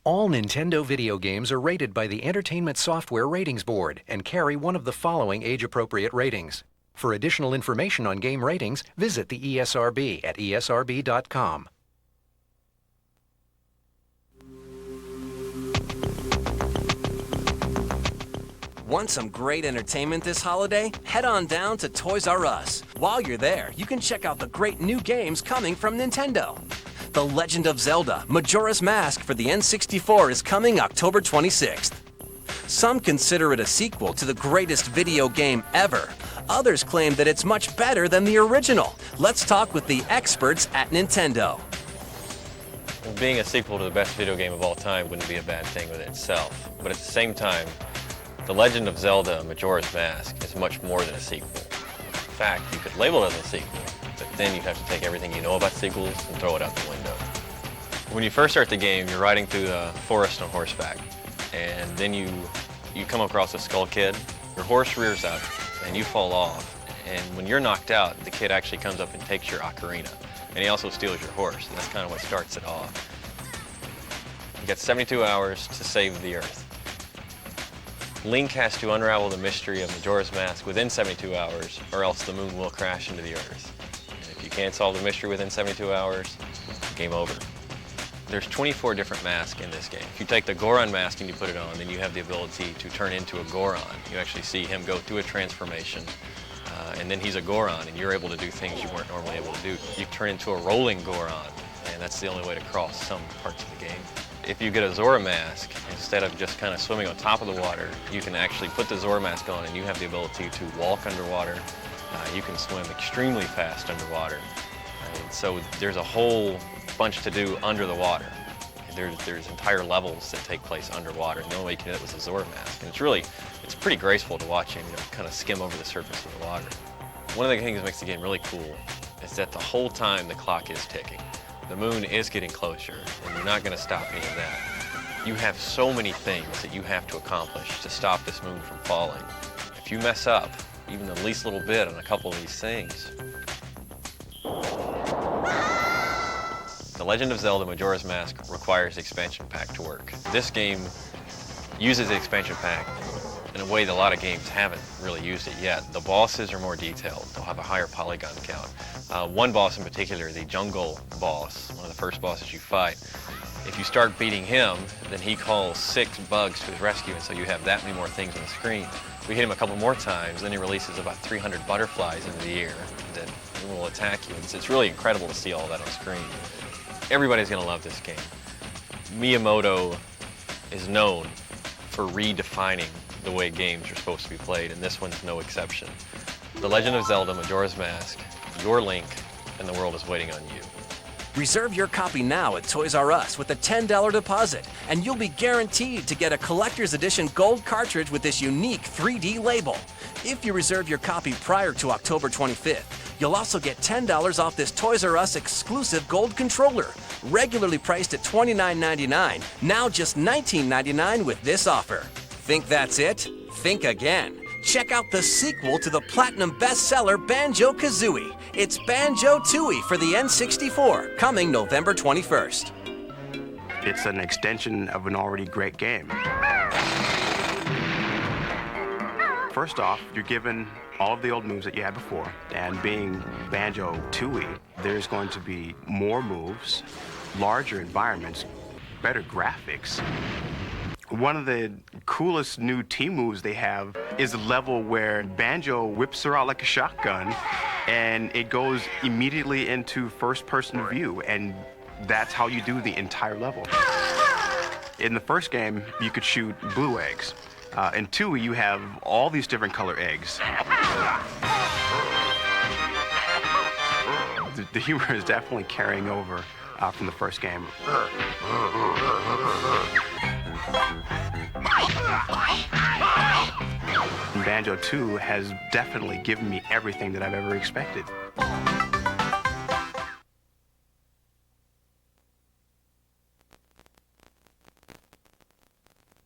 All Nintendo video games are rated by the Entertainment Software Ratings Board and carry one of the following age-appropriate ratings. For additional information on game ratings, visit the ESRB at esrb.com. Want some great entertainment this holiday? Head on down to Toys R Us. While you're there, you can check out the great new games coming from Nintendo. The Legend of Zelda, Majora's Mask for the N64 is coming October 26th. Some consider it a sequel to the greatest video game ever. Others claim that it's much better than the original. Let's talk with the experts at Nintendo. Being a sequel to the best video game of all time wouldn't be a bad thing within itself, but at the same time, The Legend of Zelda, Majora's Mask is much more than a sequel. In fact, you could label it as a sequel, but then you'd have to take everything you know about sequels and throw it out the window. When you first start the game, you're riding through the forest on horseback, and then you come across a skull kid. Your horse rears up, and you fall off, and when you're knocked out, the kid actually comes up and takes your ocarina, and he also steals your horse, and that's kind of what starts it off. You got 72 hours to save the Earth. Link has to unravel the mystery of Majora's Mask within 72 hours, or else the moon will crash into the Earth. And if you can't solve the mystery within 72 hours, game over. There's 24 different masks in this game. If you take the Goron mask and you put it on, then you have the ability to turn into a Goron. You actually see him go through a transformation, and then he's a Goron, and you're able to do things you weren't normally able to do. You turn into a rolling Goron, and that's the only way to cross some parts of the game. If you get a Zora mask, instead of just kind of swimming on top of the water, you can actually put the Zora mask on and you have the ability to walk underwater. You can swim extremely fast underwater. And so there's a whole bunch to do under the water. There's entire levels that take place underwater, and the only way you can do it with a Zora mask. And it's pretty graceful to watch him, kind of skim over the surface of the water. One of the things that makes the game really cool is that the whole time the clock is ticking. The moon is getting closer, and you're not going to stop any of that. You have so many things that you have to accomplish to stop this moon from falling. If you mess up even the least little bit on a couple of these things. The Legend of Zelda Majora's Mask requires the expansion pack to work. This game uses the expansion pack in a way that a lot of games haven't really used it yet. The bosses are more detailed. They'll have a higher polygon count. One boss in particular, the jungle boss, one of the first bosses you fight, if you start beating him, then he calls 6 bugs to his rescue, and so you have that many more things on the screen. We hit him a couple more times, then he releases about 300 butterflies into the air that will attack you. It's really incredible to see all that on screen. Everybody's going to love this game. Miyamoto is known for redefining the way games are supposed to be played, and this one's no exception. The Legend of Zelda Majora's Mask, your Link, and the world is waiting on you. Reserve your copy now at Toys R Us with a $10 deposit, and you'll be guaranteed to get a collector's edition gold cartridge with this unique 3D label. If you reserve your copy prior to October 25th, you'll also get $10 off this Toys R Us exclusive gold controller, regularly priced at $29.99, now just $19.99 with this offer. Think that's it? Think again. Check out the sequel to the platinum bestseller Banjo-Kazooie. It's Banjo-Tooie for the N64, coming November 21st. It's an extension of an already great game. First off, you're given all of the old moves that you had before, and being Banjo-Tooie, there's going to be more moves, larger environments, better graphics. One of the coolest new team moves they have is a level where Banjo whips her out like a shotgun, and it goes immediately into first-person view, and that's how you do the entire level. In the first game, you could shoot blue eggs. In 2, you have all these different color eggs. The humor is definitely carrying over from the first game. Banjo 2 has definitely given me everything that I've ever expected.